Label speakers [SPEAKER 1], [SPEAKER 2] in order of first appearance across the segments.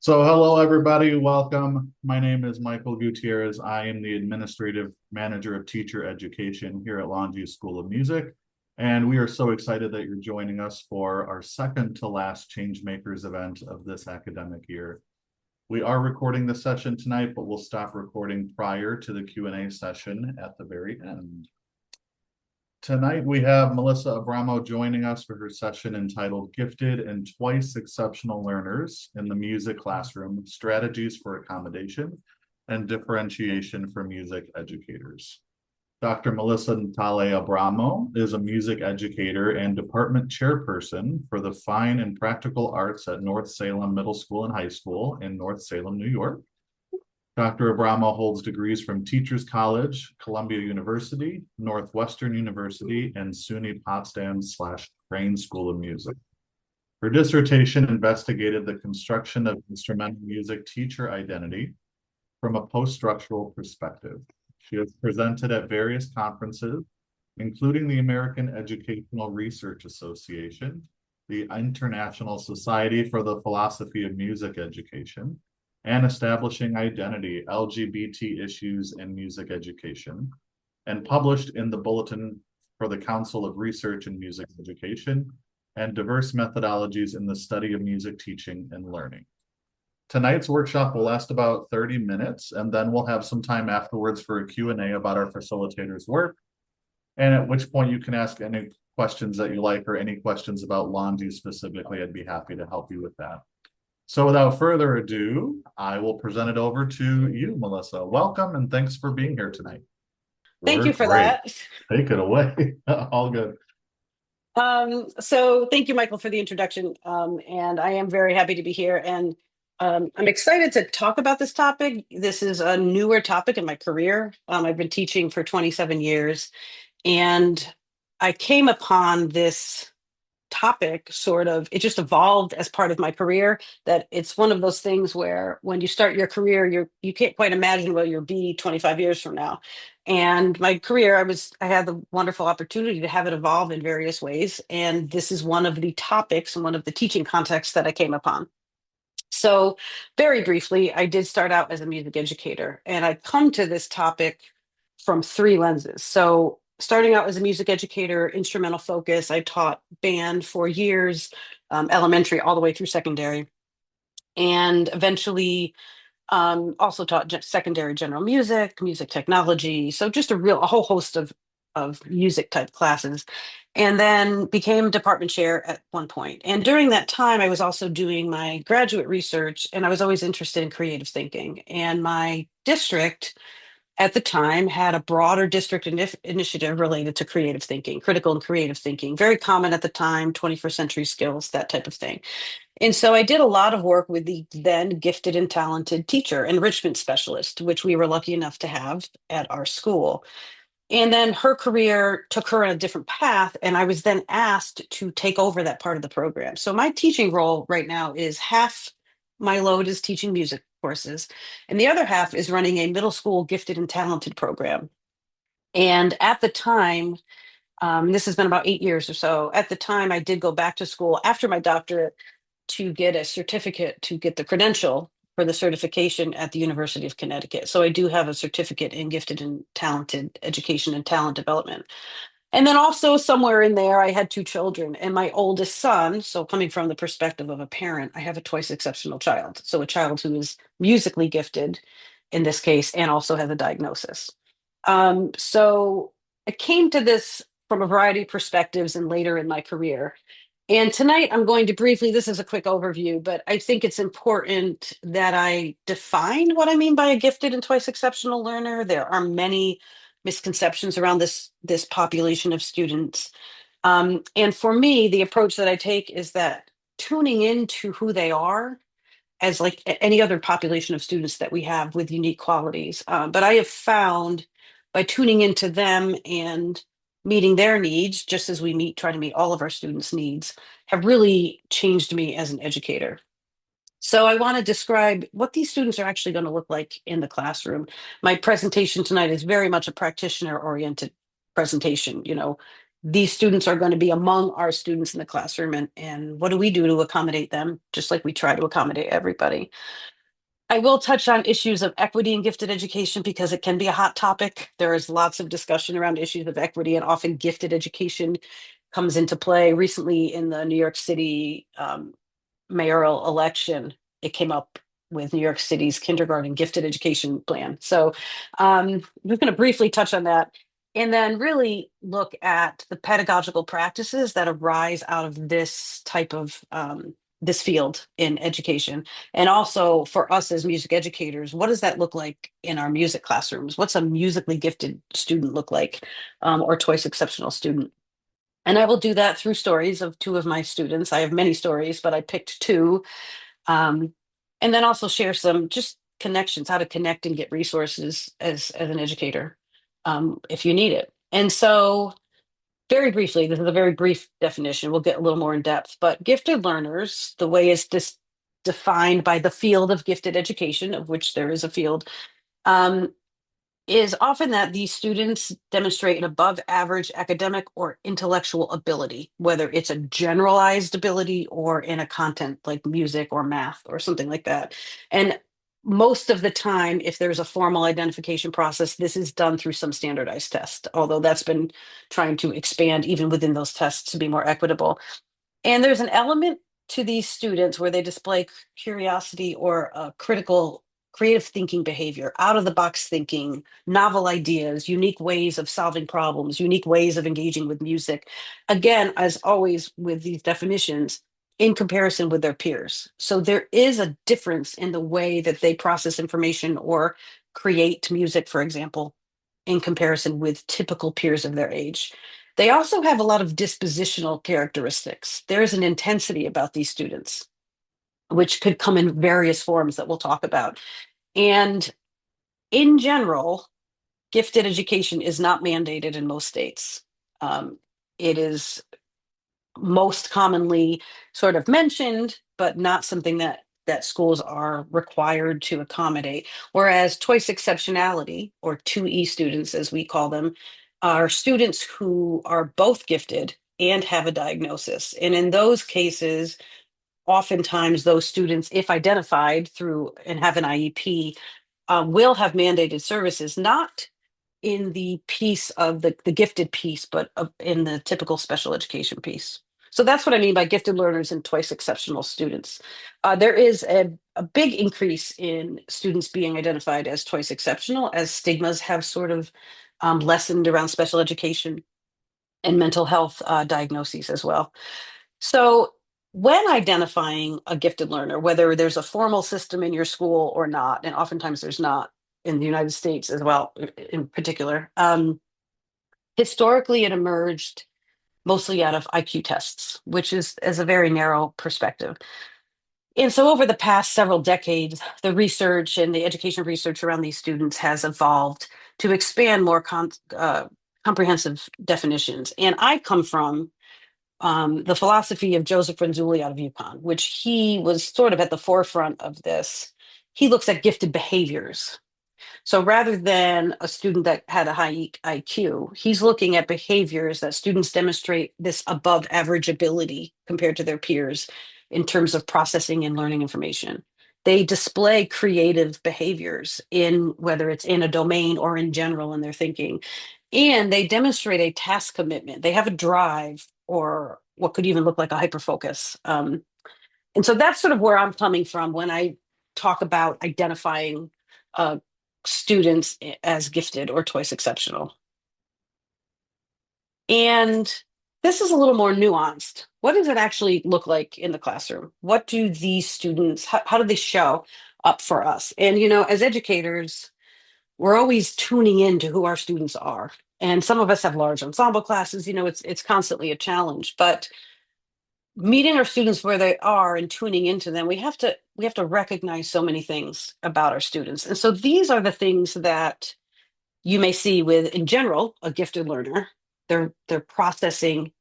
[SPEAKER 1] So, hello everybody, welcome. My name is Michael Gutierrez. I am the Administrative Manager of Teacher Education here at Longy School of Music. And we are so excited that you're joining us for our second to last Changemakers event of this academic year. We are recording the session tonight, but we'll stop recording prior to the Q&A session at the very end. Tonight, we have Melissa Abramo joining us for her session entitled Gifted and Twice Exceptional Learners in the Music Classroom, Strategies for Accommodation and Differentiation for Music Educators. Dr. Melissa Natale Abramo is a music educator and department chairperson for the Fine and Practical Arts at North Salem Middle School and High School in North Salem, New York. Dr. Abramo holds degrees from Teachers College, Columbia University, Northwestern University, and SUNY Potsdam/Crane School of Music. Her dissertation investigated the construction of instrumental music teacher identity from a post-structural perspective. She has presented at various conferences, including the American Educational Research Association, the International Society for the Philosophy of Music Education, and Establishing Identity, LGBT Issues in Music Education, and published in the Bulletin for the Council of Research in Music Education and Diverse Methodologies in the Study of Music Teaching and Learning. Tonight's workshop will last about 30 minutes, and then we'll have some time afterwards for a Q&A about our facilitator's work, and at which point you can ask any questions that you like or any questions about Longy specifically. I'd be happy to help you with that. So without further ado, I will present it over to you, Melissa. Welcome and thanks for being here tonight.
[SPEAKER 2] Thank
[SPEAKER 1] We're
[SPEAKER 2] you for
[SPEAKER 1] great.
[SPEAKER 2] that.
[SPEAKER 1] Take it away. All good.
[SPEAKER 2] So thank you, Michael, for the introduction. And I am very happy to be here. And I'm excited to talk about this topic. This is a newer topic in my career. I've been teaching for 27 years, and I came upon this topic it just evolved as part of my career. That it's one of those things where when you start your career, you can't quite imagine where you'll be 25 years from now. And my career, I had the wonderful opportunity to have it evolve in various ways, and this is one of the topics and one of the teaching contexts that I came upon. So very briefly, I did start out as a music educator, and I come to this topic from three lenses. So starting out as a music educator, instrumental focus, I taught band for years, elementary all the way through secondary, and eventually also taught secondary general music, music technology. So just a whole host of music type classes, and then became department chair at one point. And during that time, I was also doing my graduate research, and I was always interested in creative thinking. And my district at the time had a broader district initiative related to creative thinking, critical and creative thinking, very common at the time, 21st century skills, that type of thing. And so I did a lot of work with the then gifted and talented teacher enrichment specialist, which we were lucky enough to have at our school. And then her career took her on a different path, and I was then asked to take over that part of the program. So my teaching role right now is half my load is teaching music courses, and the other half is running a middle school gifted and talented program. And at the time, this has been about 8 years or so. At the time, I did go back to school after my doctorate to get a certificate, to get the credential for the certification at the University of Connecticut. So I do have a certificate in gifted and talented education and talent development. And then also somewhere in there, I had two children, and my oldest son. So coming from the perspective of a parent, I have a twice exceptional child. So a child who is musically gifted in this case, and also has a diagnosis. So I came to this from a variety of perspectives and later in my career. And tonight I'm going to briefly, this is a quick overview, but I think it's important that I define what I mean by a gifted and twice exceptional learner. There are many misconceptions around this population of students. And for me, the approach that I take is that tuning into who they are as like any other population of students that we have with unique qualities. But I have found by tuning into them and meeting their needs, just as try to meet all of our students' needs, have really changed me as an educator. So I want to describe what these students are actually going to look like in the classroom. My presentation tonight is very much a practitioner oriented presentation. these students are going to be among our students in the classroom, and what do we do to accommodate them, just like we try to accommodate everybody. I will touch on issues of equity in gifted education because it can be a hot topic. There is lots of discussion around issues of equity, and often gifted education comes into play. Recently, in the New York City mayoral election, it came up with New York City's kindergarten gifted education plan. So I'm just going to briefly touch on that and then really look at the pedagogical practices that arise out of this type of this field in education. And also for us as music educators, what does that look like in our music classrooms? What's a musically gifted student look like, or twice exceptional student? And I will do that through stories of two of my students. I have many stories, but I picked two. Um, and then also share some just connections, how to connect and get resources as an educator, if you need it. And so, very briefly, this is a very brief definition. We'll get a little more in depth, but gifted learners, the way it's defined by the field of gifted education, of which there is a field, um, is often that these students demonstrate an above average academic or intellectual ability, whether it's a generalized ability or in a content like music or math or something like that. And most of the time, if there's a formal identification process, this is done through some standardized test, although that's been trying to expand even within those tests to be more equitable. And there's an element to these students where they display curiosity or critical, creative thinking behavior, out of the box thinking, novel ideas, unique ways of solving problems, unique ways of engaging with music. Again, as always with these definitions, in comparison with their peers. So there is a difference in the way that they process information or create music, for example, in comparison with typical peers of their age. They also have a lot of dispositional characteristics. There's an intensity about these students, which could come in various forms that we'll talk about. And in general, gifted education is not mandated in most states. It is most commonly sort of mentioned, but not something that schools are required to accommodate. Whereas choice exceptionality, or 2E students, as we call them, are students who are both gifted and have a diagnosis. And in those cases, oftentimes those students, if identified through and have an IEP, will have mandated services, not in the piece of the gifted piece, but in the typical special education piece. So that's what I mean by gifted learners and twice exceptional students. There is a big increase in students being identified as twice exceptional as stigmas have sort of lessened around special education and mental health diagnoses as well. So when identifying a gifted learner, whether there's a formal system in your school or not, and oftentimes there's not in the United States as well, in particular, historically it emerged mostly out of IQ tests, which is a very narrow perspective. And so over the past several decades, the research and the education research around these students has evolved to expand more comprehensive definitions. And I come from the philosophy of Joseph Renzulli out of UConn, which he was sort of at the forefront of this. He looks at gifted behaviors. So rather than a student that had a high IQ, he's looking at behaviors that students demonstrate this above average ability compared to their peers in terms of processing and learning information. They display creative behaviors in whether it's in a domain or in general in their thinking. And they demonstrate a task commitment. They have a drive or what could even look like a hyperfocus. And so that's sort of where I'm coming from when I talk about identifying uh, students as gifted or twice exceptional. And this is a little more nuanced. What does it actually look like in the classroom? What do these students, how do they show up for us? And, as educators, we're always tuning in to who our students are. And some of us have large ensemble classes, it's constantly a challenge, but meeting our students where they are and tuning into them, we have to recognize so many things about our students. And so these are the things that you may see with, in general, a gifted learner. They're processing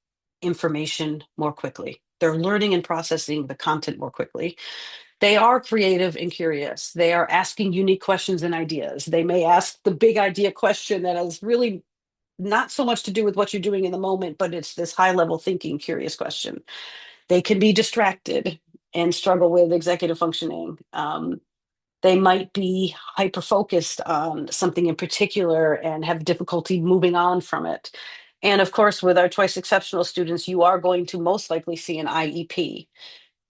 [SPEAKER 2] information more quickly. They're learning and processing the content more quickly. They are creative and curious. They are asking unique questions and ideas. They may ask the big idea question that is really not so much to do with what you're doing in the moment, but it's this high level thinking, curious question. They can be distracted and struggle with executive functioning. They might be hyper focused on something in particular and have difficulty moving on from it. And of course, with our twice exceptional students, you are going to most likely see an IEP.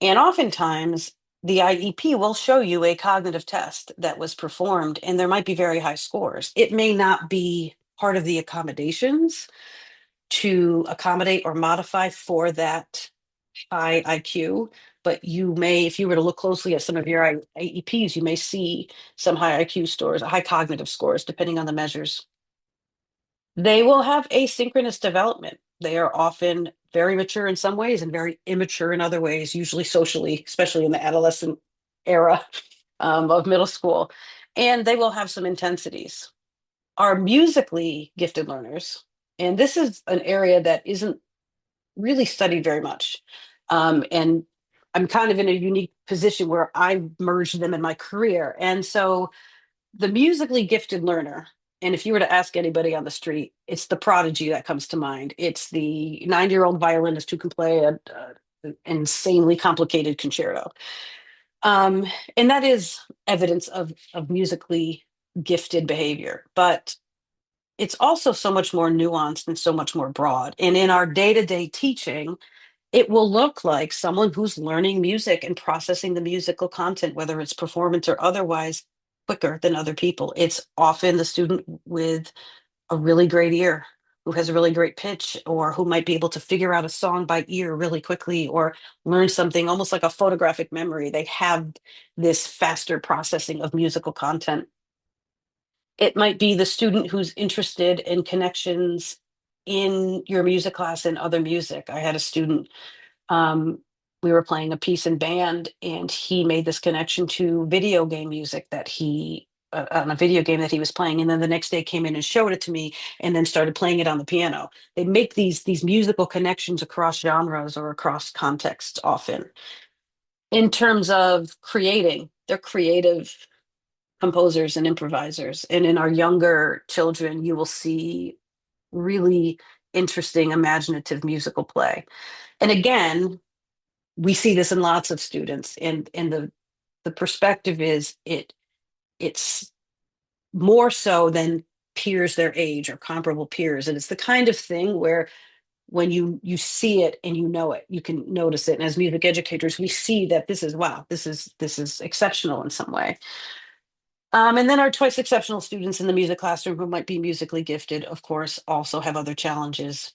[SPEAKER 2] And oftentimes, the IEP will show you a cognitive test that was performed, and there might be very high scores. It may not be part of the accommodations to accommodate or modify for that high IQ, but you may, if you were to look closely at some of your IEPs, you may see some high IQ scores, high cognitive scores, depending on the measures. They will have asynchronous development. They are often very mature in some ways and very immature in other ways, usually socially, especially in the adolescent era of middle school. And they will have some intensities. Our musically gifted learners, and this is an area that isn't really studied very much. And I'm kind of in a unique position where I merged them in my career. And so the musically gifted learner, and if you were to ask anybody on the street, it's the prodigy that comes to mind. It's the 9-year-old violinist who can play an insanely complicated concerto. Um, and that is evidence of musically gifted behavior. But it's also so much more nuanced and so much more broad. And in our day to day teaching, it will look like someone who's learning music and processing the musical content, whether it's performance or otherwise, quicker than other people. It's often the student with a really great ear who has a really great pitch or who might be able to figure out a song by ear really quickly or learn something almost like a photographic memory. They have this faster processing of musical content. It might be the student who's interested in connections in your music class and other music. I had a student, um, we were playing a piece in band, and he made this connection to video game music that he on a video game that he was playing, and then the next day came in and showed it to me, and then started playing it on the piano. They make these musical connections across genres or across contexts often. In terms of creating, they're creative composers and improvisers, and in our younger children, you will see really interesting imaginative musical play. And again, we see this in lots of students, and the perspective is it's more so than peers their age or comparable peers, and it's the kind of thing where when you see it and you know it, you can notice it. And as music educators, we see that this is wow, this is exceptional in some way. And then our twice exceptional students in the music classroom who might be musically gifted, of course, also have other challenges.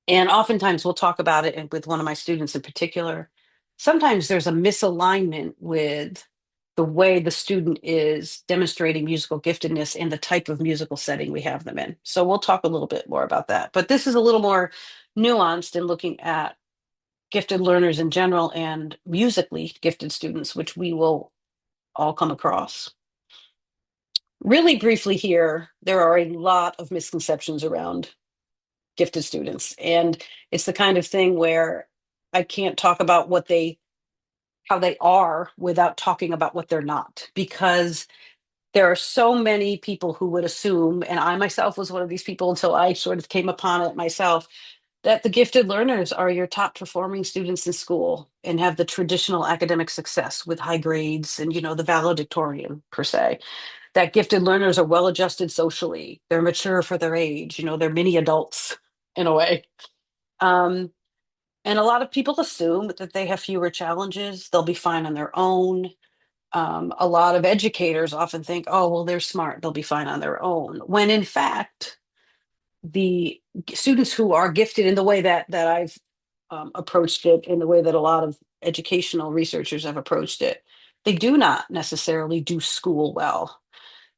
[SPEAKER 2] And oftentimes we'll talk about it and with one of my students in particular. Sometimes there's a misalignment with the way the student is demonstrating musical giftedness and the type of musical setting we have them in. So we'll talk a little bit more about that. But this is a little more nuanced in looking at gifted learners in general and musically gifted students, which we will all come across. Really briefly here, there are a lot of misconceptions around gifted students. And it's the kind of thing where I can't talk about how they are without talking about what they're not, because there are so many people who would assume, and I myself was one of these people until I sort of came upon it myself, that the gifted learners are your top performing students in school and have the traditional academic success with high grades and, the valedictorian per se. That gifted learners are well adjusted socially. They're mature for their age. They're mini adults in a way. Um, and a lot of people assume that they have fewer challenges. They'll be fine on their own. A lot of educators often think, oh, well, they're smart. They'll be fine on their own. When in fact, the students who are gifted in the way that I've approached it, in the way that a lot of educational researchers have approached it, they do not necessarily do school well.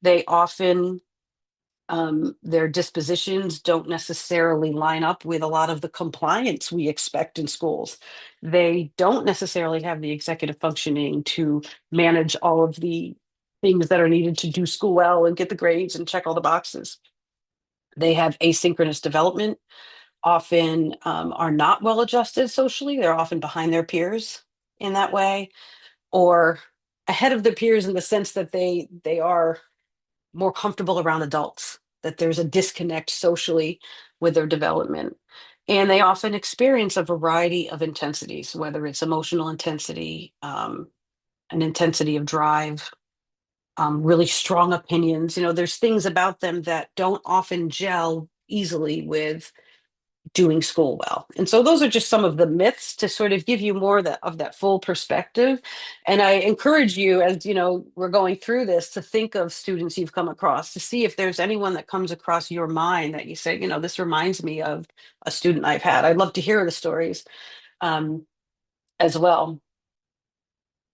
[SPEAKER 2] They often their dispositions don't necessarily line up with a lot of the compliance we expect in schools. They don't necessarily have the executive functioning to manage all of the things that are needed to do school well and get the grades and check all the boxes. They have asynchronous development, often are not well adjusted socially. They're often behind their peers in that way, or ahead of their peers in the sense that they are more comfortable around adults. that there's a disconnect socially with their development. And they often experience a variety of intensities, whether it's emotional intensity, an intensity of drive, really strong opinions. There's things about them that don't often gel easily with doing school well. And so those are just some of the myths to sort of give you more of that full perspective. And I encourage you, as we're going through this, to think of students you've come across, to see if there's anyone that comes across your mind that you say, this reminds me of a student I've had. I'd love to hear the stories, um, as well.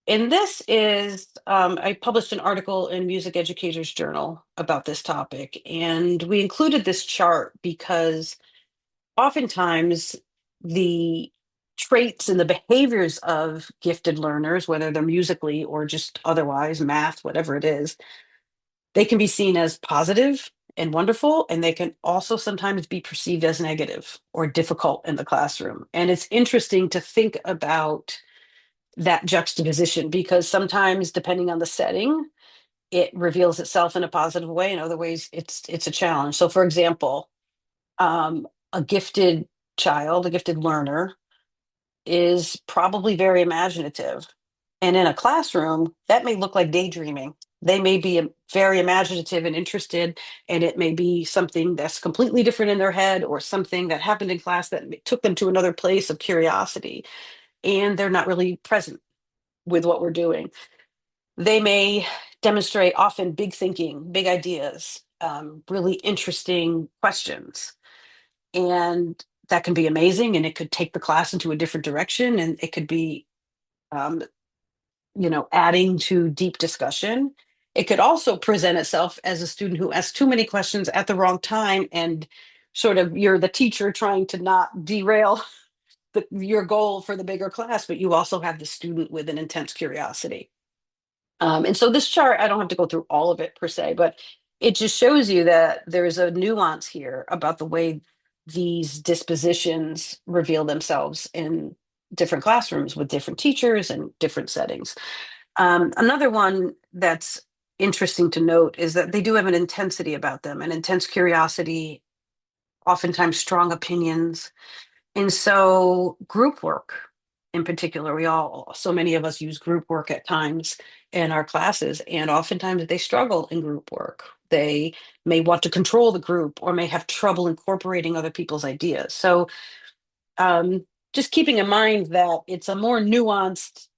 [SPEAKER 2] And this is, I published an article in Music Educators Journal about this topic. And we included this chart because oftentimes the traits and the behaviors of gifted learners, whether they're musically or just otherwise, math, whatever it is, they can be seen as positive and wonderful, and they can also sometimes be perceived as negative or difficult in the classroom. And it's interesting to think about that juxtaposition, because sometimes, depending on the setting, it reveals itself in a positive way. In other ways, it's a challenge. So, for example, a gifted child, a gifted learner, is probably very imaginative. And in a classroom, that may look like daydreaming. They may be very imaginative and interested, and it may be something that's completely different in their head, or something that happened in class that took them to another place of curiosity, and they're not really present with what we're doing. They may demonstrate often big thinking, big ideas, really interesting questions, and that can be amazing, and it could take the class into a different direction, and it could be, um, adding to deep discussion. It could also present itself as a student who asks too many questions at the wrong time, and sort of you're the teacher trying to not derail your goal for the bigger class, but you also have the student with an intense curiosity. And so this chart, I don't have to go through all of it per se, but it just shows you that there's a nuance here about the way these dispositions reveal themselves in different classrooms with different teachers and different settings. Another one that's interesting to note is that they do have an intensity about them, an intense curiosity, oftentimes strong opinions. And so group work in particular, so many of us use group work at times in our classes, and oftentimes they struggle in group work. They may want to control the group, or may have trouble incorporating other people's ideas. So, just keeping in mind that it's a more nuanced,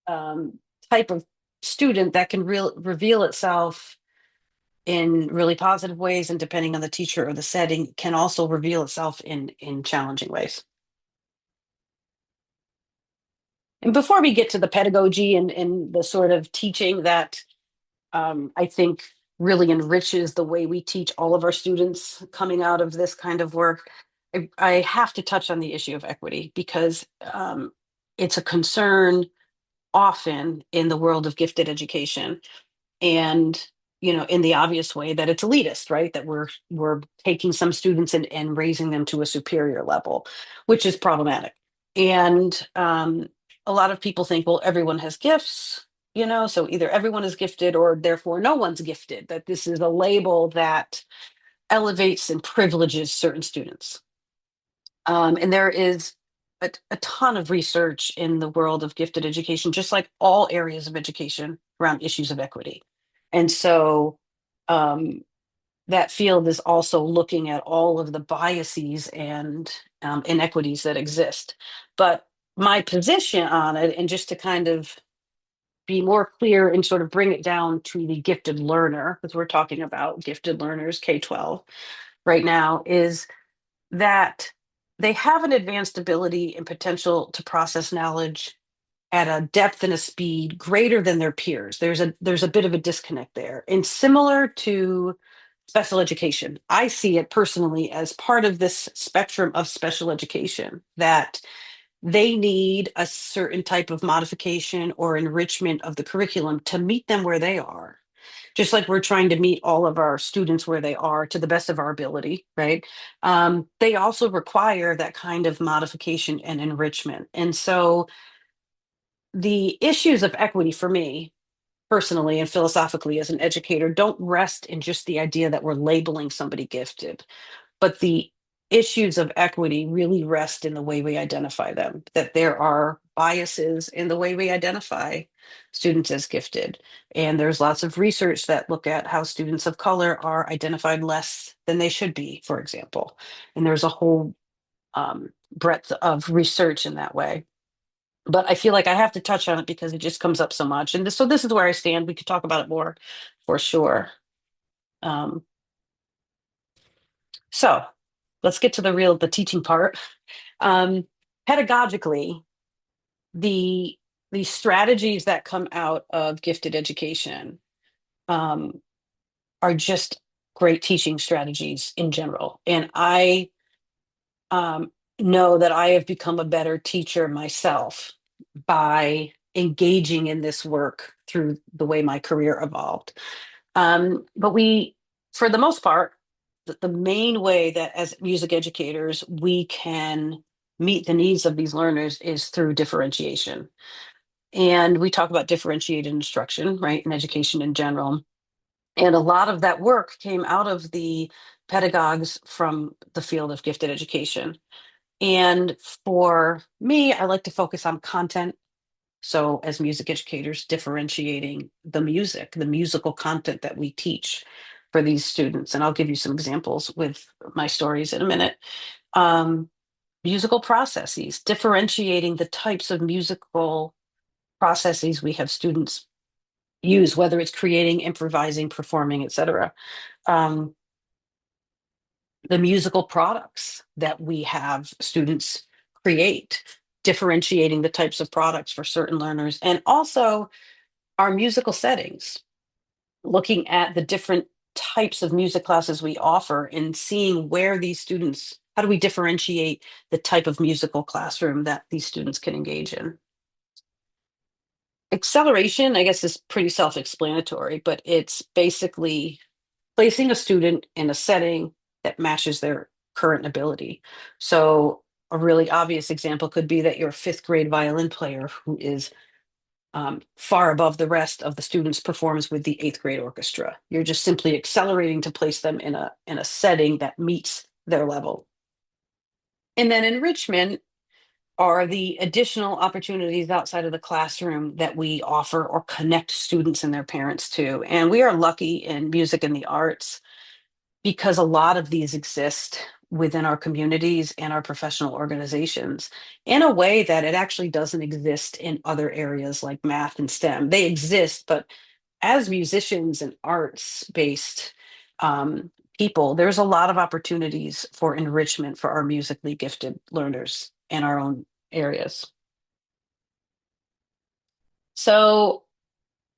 [SPEAKER 2] um, type of student that can reveal itself in really positive ways, and depending on the teacher or the setting, can also reveal itself in challenging ways. And before we get to the pedagogy and the sort of teaching that, I think really enriches the way we teach all of our students coming out of this kind of work, I have to touch on the issue of equity, because, it's a concern often in the world of gifted education. And in the obvious way that it's elitist, right, that we're taking some students and raising them to a superior level, which is problematic. And, a lot of people think, well, everyone has gifts, so either everyone is gifted or therefore no one's gifted, that this is a label that elevates and privileges certain students. And there is a ton of research in the world of gifted education, just like all areas of education, around issues of equity. And so, um, that field is also looking at all of the biases and, inequities that exist. But my position on it, and just to kind of be more clear and sort of bring it down to the gifted learner, because we're talking about gifted learners K-12 right now, is that they have an advanced ability and potential to process knowledge at a depth and a speed greater than their peers. There's a bit of a disconnect there. And similar to special education, I see it personally as part of this spectrum of special education, that they need a certain type of modification or enrichment of the curriculum to meet them where they are, just like we're trying to meet all of our students where they are to the best of our ability, right? They also require that kind of modification and enrichment. And so the issues of equity for me personally and philosophically as an educator don't rest in just the idea that we're labeling somebody gifted, but the issues of equity really rest in the way we identify them, that there are biases in the way we identify students as gifted. And there's lots of research that look at how students of color are identified less than they should be, for example. And there's a whole breadth of research in that way. But I feel like I have to touch on it because it just comes up so much. And so this is where I stand. We could talk about it more for sure. Um, so let's get to the teaching part. Um, Pedagogically, the the strategies that come out of gifted education um, are just great teaching strategies in general. And I know that I have become a better teacher myself by engaging in this work through the way my career evolved. But for the most part, the main way that as music educators we can meet the needs of these learners is through differentiation. And we talk about differentiated instruction, right, in education in general. And a lot of that work came out of the pedagogues from the field of gifted education. And for me, I like to focus on content. So, as music educators, differentiating the musical content that we teach for these students. And I'll give you some examples with my stories in a minute. Um, Musical processes, differentiating the types of musical processes we have students use, whether it's creating, improvising, performing, etc. Um, the musical products that we have students create, differentiating the types of products for certain learners, and also our musical settings, looking at the different types of music classes we offer and seeing where these students, how do we differentiate the type of musical classroom that these students can engage in. Acceleration, I guess, is pretty self-explanatory, but it's basically placing a student in a setting that matches their current ability. So a really obvious example could be that your fifth grade violin player who is far above the rest of the students performs with the eighth grade orchestra. You're just simply accelerating to place them in a setting that meets their level. And then enrichment are the additional opportunities outside of the classroom that we offer or connect students and their parents to. And we are lucky in music and the arts because a lot of these exist within our communities and our professional organizations in a way that it actually doesn't exist in other areas like math and STEM. They exist, but as musicians and arts based people, there's a lot of opportunities for enrichment for our musically gifted learners in our own areas. So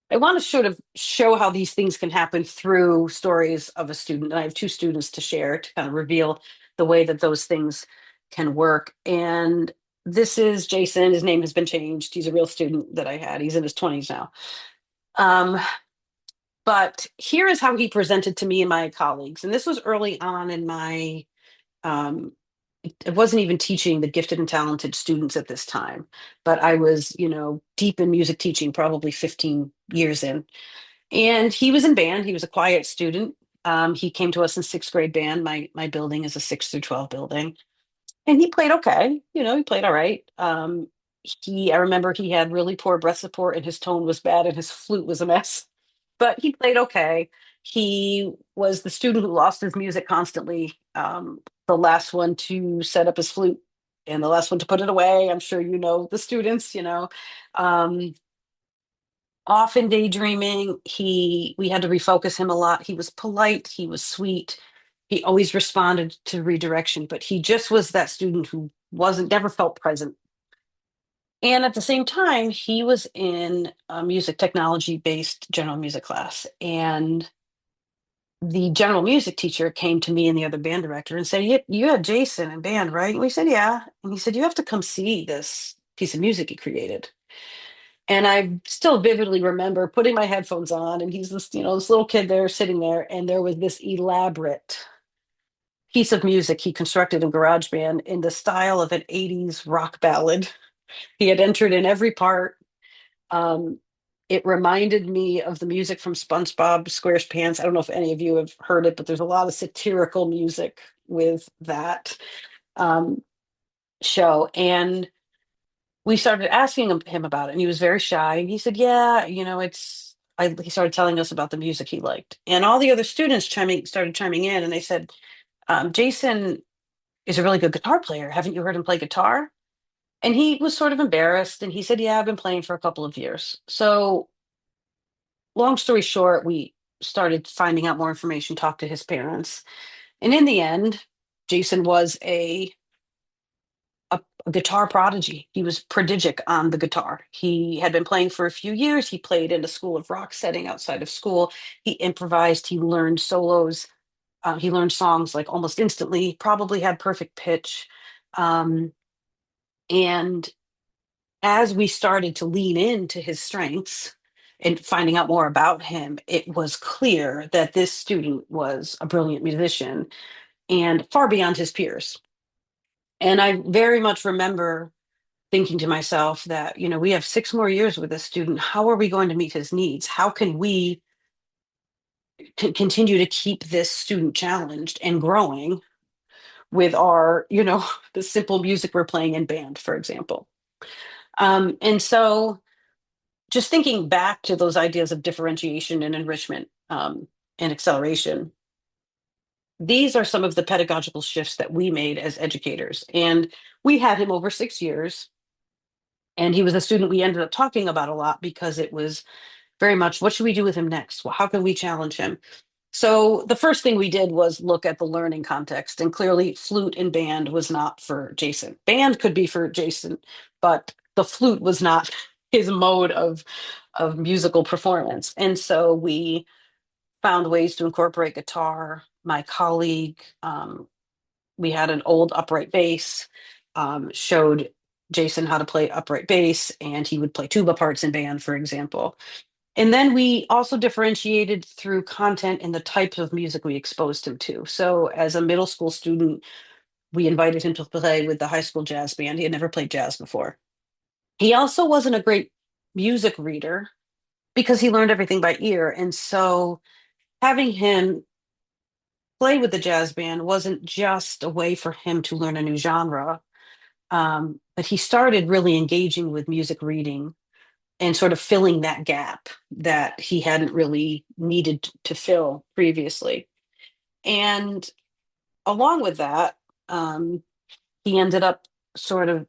[SPEAKER 2] I want to sort of show how these things can happen through stories of a student. And I have two students to share to kind of reveal the way that those things can work. And this is Jason. His name has been changed. He's a real student that I had. He's in his 20s now. Um, but here is how he presented to me and my colleagues. And this was early on in my, um, I wasn't even teaching the gifted and talented students at this time, but I was, deep in music teaching, probably 15 years in. And he was in band. He was a quiet student. He came to us in sixth grade band. My building is a 6 through 12 building, and he played okay. He played all right. I remember he had really poor breath support, and his tone was bad, and his flute was a mess. But he played okay. He was the student who lost his music constantly. The last one to set up his flute, and the last one to put it away. I'm sure you know the students. Um, Often daydreaming. We had to refocus him a lot. He was polite, he was sweet, he always responded to redirection, but he just was that student who wasn't never felt present. And at the same time, he was in a music technology based general music class, and the general music teacher came to me and the other band director and said, you had Jason in band, right? And we said, yeah. And he said, you have to come see this piece of music he created. And I still vividly remember putting my headphones on, and he's this little kid there sitting there, and there was this elaborate piece of music he constructed in GarageBand in the style of an 80s rock ballad. He had entered in every part. Um, It reminded me of the music from SpongeBob SquarePants. I don't know if any of you have heard it, but there's a lot of satirical music with that um, show. And we started asking him about it, and he was very shy. And he said, "Yeah, he started telling us about the music he liked, and all the other students started chiming in, and they said, "Jason is a really good guitar player. Haven't you heard him play guitar?" And he was sort of embarrassed, and he said, "Yeah, I've been playing for a couple of years." So, long story short, we started finding out more information, talked to his parents, and in the end, Jason was a guitar prodigy. He was prodigic on the guitar. He had been playing for a few years. He played in a school of rock setting outside of school. He improvised. He learned solos. He learned songs like almost instantly. Probably had perfect pitch. Um, and as we started to lean into his strengths and finding out more about him, it was clear that this student was a brilliant musician and far beyond his peers. And I very much remember thinking to myself that, we have 6 more years with this student. How are we going to meet his needs? How can we continue to keep this student challenged and growing with our, the simple music we're playing in band, for example? And so just thinking back to those ideas of differentiation and enrichment and acceleration, these are some of the pedagogical shifts that we made as educators. And we had him over 6 years. And he was a student we ended up talking about a lot because it was very much, what should we do with him next? Well, how can we challenge him? So the first thing we did was look at the learning context, and clearly flute and band was not for Jason. Band could be for Jason, but the flute was not his mode of musical performance. And so we found ways to incorporate guitar. My colleague, we had an old upright bass, showed Jason how to play upright bass, and he would play tuba parts in band, for example. And then we also differentiated through content and the types of music we exposed him to. So, as a middle school student, we invited him to play with the high school jazz band. He had never played jazz before. He also wasn't a great music reader because he learned everything by ear. And so, having him play with the jazz band wasn't just a way for him to learn a new genre, but he started really engaging with music reading and sort of filling that gap that he hadn't really needed to fill previously. And along with that, he ended up sort of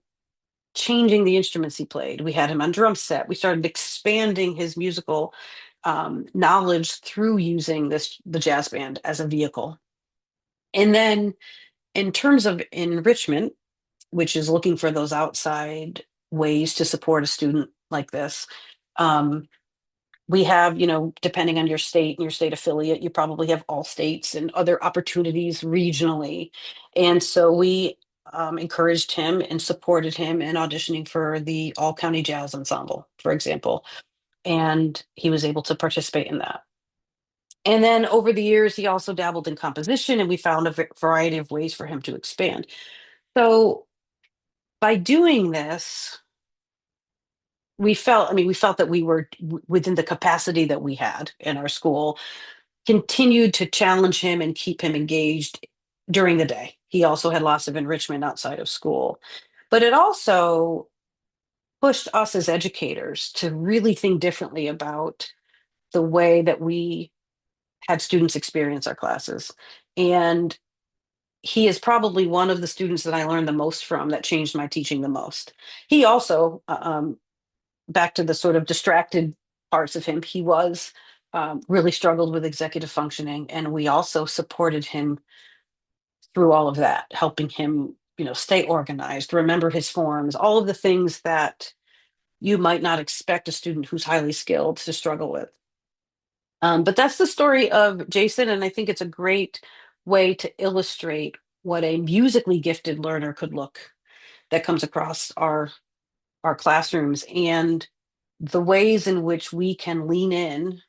[SPEAKER 2] changing the instruments he played. We had him on drum set. We started expanding his musical knowledge through using the jazz band as a vehicle. And then, in terms of enrichment, which is looking for those outside ways to support a student like this, um, we have, depending on your state and your state affiliate, you probably have all states and other opportunities regionally. And so we encouraged him and supported him in auditioning for the All County Jazz Ensemble, for example. And he was able to participate in that. And then over the years, he also dabbled in composition, and we found a variety of ways for him to expand. So by doing this, we felt that we were within the capacity that we had in our school, continued to challenge him and keep him engaged during the day. He also had lots of enrichment outside of school. But it also pushed us as educators to really think differently about the way that we had students experience our classes. And he is probably one of the students that I learned the most from, that changed my teaching the most. He also, back to the sort of distracted parts of him, he was really struggled with executive functioning, and we also supported him through all of that, helping him, stay organized, remember his forms, all of the things that you might not expect a student who's highly skilled to struggle with. But that's the story of Jason, and I think it's a great way to illustrate what a musically gifted learner could look that comes across our classrooms, and the ways in which we can lean in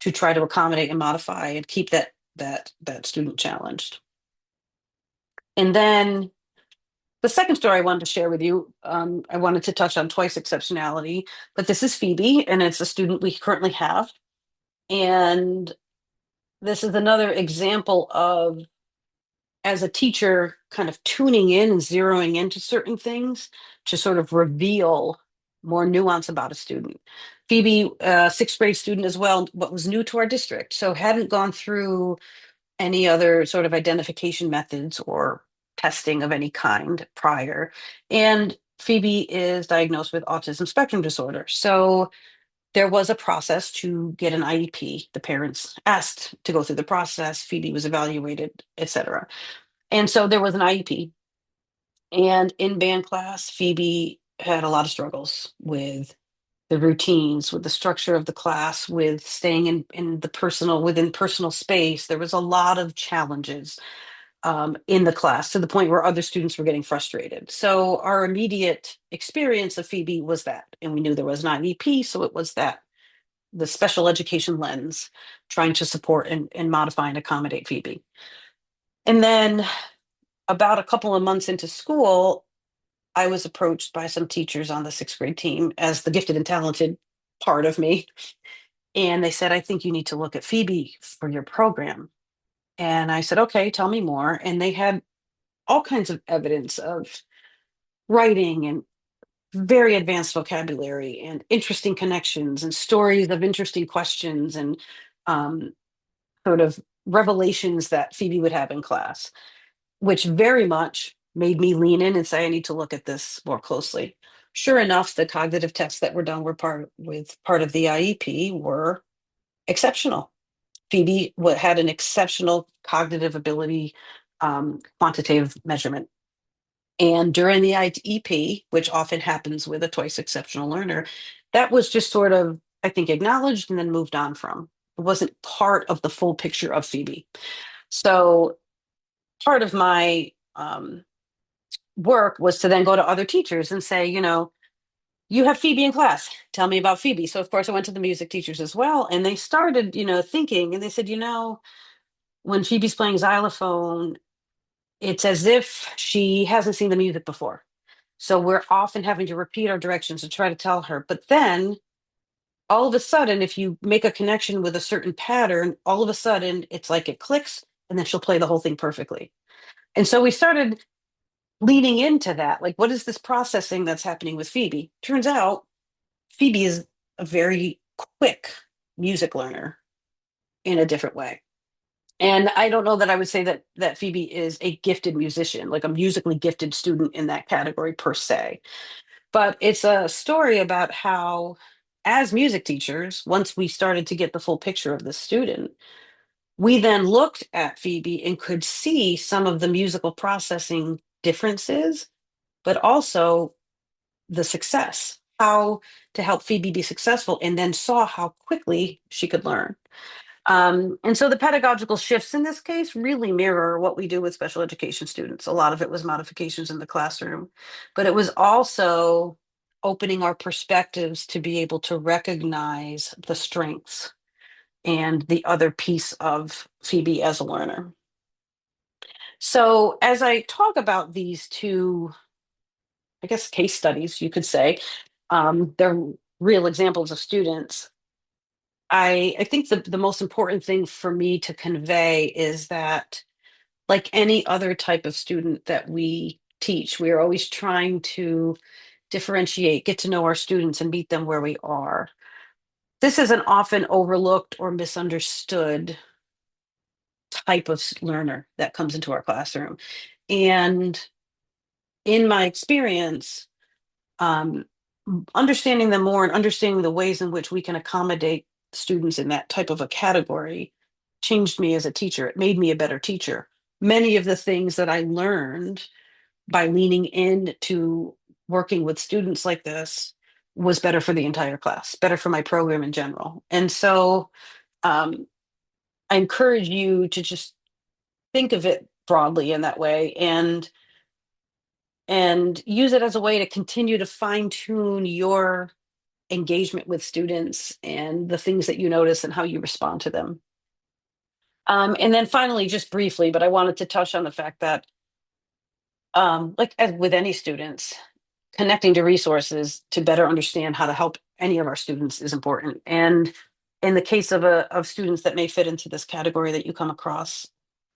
[SPEAKER 2] to try to accommodate and modify and keep that student challenged. And then The second story I wanted to share with you, I wanted to touch on twice exceptionality, but this is Phoebe, and it's a student we currently have. And this is another example of, as a teacher, kind of tuning in and zeroing into certain things to sort of reveal more nuance about a student. Phoebe, sixth grade student as well, but was new to our district, so hadn't gone through any other sort of identification methods or testing of any kind prior. And Phoebe is diagnosed with autism spectrum disorder. So there was a process to get an IEP. The parents asked to go through the process. Phoebe was evaluated, etc. And so there was an IEP. And in band class, Phoebe had a lot of struggles with the routines, with the structure of the class, with staying in the personal, within personal space. There was a lot of challenges in the class to the point where other students were getting frustrated. So our immediate experience of Phoebe was that, and we knew there was an IEP, so it was that the special education lens trying to support and modify and accommodate Phoebe. And then about a couple of months into school, I was approached by some teachers on the sixth grade team as the gifted and talented part of me. And they said, I think you need to look at Phoebe for your program. And I said, okay, tell me more. And they had all kinds of evidence of writing and very advanced vocabulary and interesting connections and stories of interesting questions and um, sort of revelations that Phoebe would have in class, which very much made me lean in and say, I need to look at this more closely. Sure enough, the cognitive tests that were done were part of the IEP were exceptional. Phoebe had an exceptional cognitive ability quantitative measurement. And during the IEP, which often happens with a twice exceptional learner, that was just sort of, I think, acknowledged and then moved on from. It wasn't part of the full picture of Phoebe. So part of my work was to then go to other teachers and say, you have Phoebe in class. Tell me about Phoebe. So of course I went to the music teachers as well, and they started, thinking, and they said, when Phoebe's playing xylophone, it's as if she hasn't seen the music before. So we're often having to repeat our directions to try to tell her. But then all of a sudden, if you make a connection with a certain pattern, all of a sudden it's like it clicks and then she'll play the whole thing perfectly. And so we started leaning into that. Like, what is this processing that's happening with Phoebe? Turns out Phoebe is a very quick music learner in a different way. And I don't know that I would say that Phoebe is a gifted musician, like a musically gifted student in that category per se. But it's a story about how, as music teachers, once we started to get the full picture of the student, we then looked at Phoebe and could see some of the musical processing differences, but also the success, how to help Phoebe be successful, and then saw how quickly she could learn. And so the pedagogical shifts in this case really mirror what we do with special education students. A lot of it was modifications in the classroom, but it was also opening our perspectives to be able to recognize the strengths and the other piece of Phoebe as a learner. So as I talk about these two, I guess, case studies, you could say, they're real examples of students. I think the most important thing for me to convey is that, like any other type of student that we teach, we are always trying to differentiate, get to know our students, and meet them where we are. This is an often overlooked or misunderstood type of learner that comes into our classroom. And in my experience, um, understanding them more and understanding the ways in which we can accommodate students in that type of a category changed me as a teacher. It made me a better teacher. Many of the things that I learned by leaning into working with students like this was better for the entire class, better for my program in general. And so um, I encourage you to just think of it broadly in that way and use it as a way to continue to fine tune your engagement with students and the things that you notice and how you respond to them. And then finally, just briefly, but I wanted to touch on the fact that Like as with any students, connecting to resources to better understand how to help any of our students is important. And in the case of students that may fit into this category that you come across,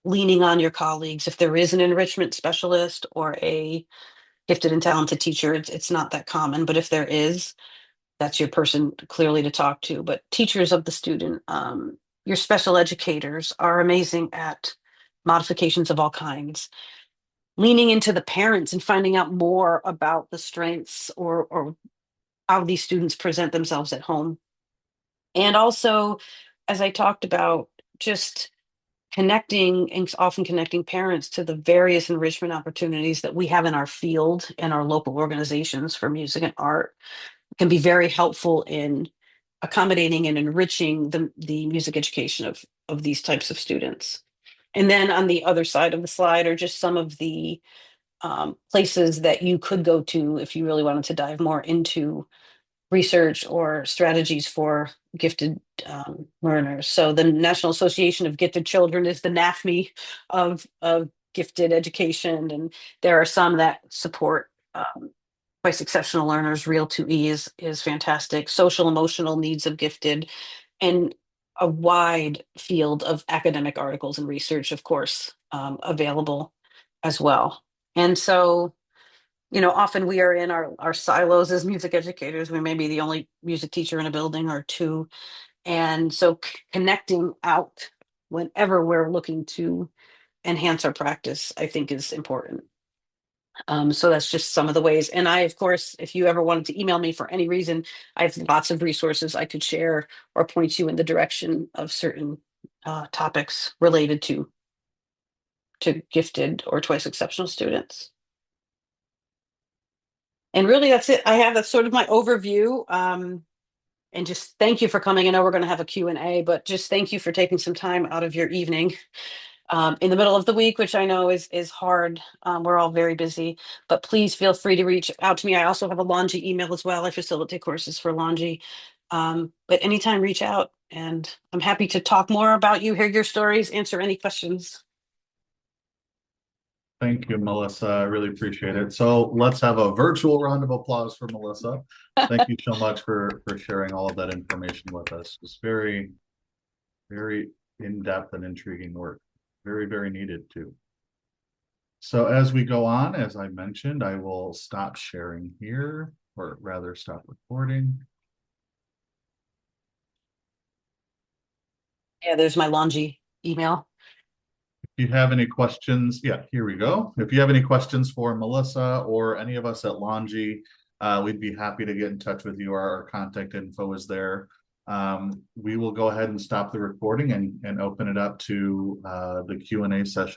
[SPEAKER 2] leaning on your colleagues, if there is an enrichment specialist or a gifted and talented teacher, it's not that common, but if there is, that's your person clearly to talk to. But teachers of the student, your special educators are amazing at modifications of all kinds, leaning into the parents and finding out more about the strengths or how these students present themselves at home. And also, as I talked about, just connecting and often connecting parents to the various enrichment opportunities that we have in our field and our local organizations for music and art can be very helpful in accommodating and enriching the music education of these types of students. And then on the other side of the slide are just some of the places that you could go to if you really wanted to dive more into research or strategies for gifted learners. So the National Association of Gifted Children is the NAFME of gifted education, and there are some that support twice exceptional learners. Real 2E is fantastic. Social emotional needs of gifted, and a wide field of academic articles and research, of course, available as well. And so, often we are in our silos as music educators. We may be the only music teacher in a building or two. And so connecting out whenever we're looking to enhance our practice, I think is important. So that's just some of the ways. And I, of course, if you ever wanted to email me for any reason, I have lots of resources I could share or point you in the direction of certain topics related to gifted or twice exceptional students. And really, that's it. That's sort of my overview. And just thank you for coming. I know we're going to have a Q&A, but just thank you for taking some time out of your evening in the middle of the week, which I know is hard. We're all very busy, but please feel free to reach out to me. I also have a Longy email as well. I facilitate courses for Longy. But anytime, reach out, and I'm happy to talk more about you, hear your stories, answer any questions.
[SPEAKER 1] Thank you, Melissa. I really appreciate it. So let's have a virtual round of applause for Melissa. Thank you so much for sharing all of that information with us. It's very, very in-depth and intriguing work. Very, very needed too. So as we go on, as I mentioned, I will stop sharing here, or rather stop recording.
[SPEAKER 2] Yeah, there's my Longy email.
[SPEAKER 1] If you have any questions, yeah, here we go. If you have any questions for Melissa or any of us at Longy, we'd be happy to get in touch with you. Our contact info is there. We will go ahead and stop the recording and open it up to the Q&A session.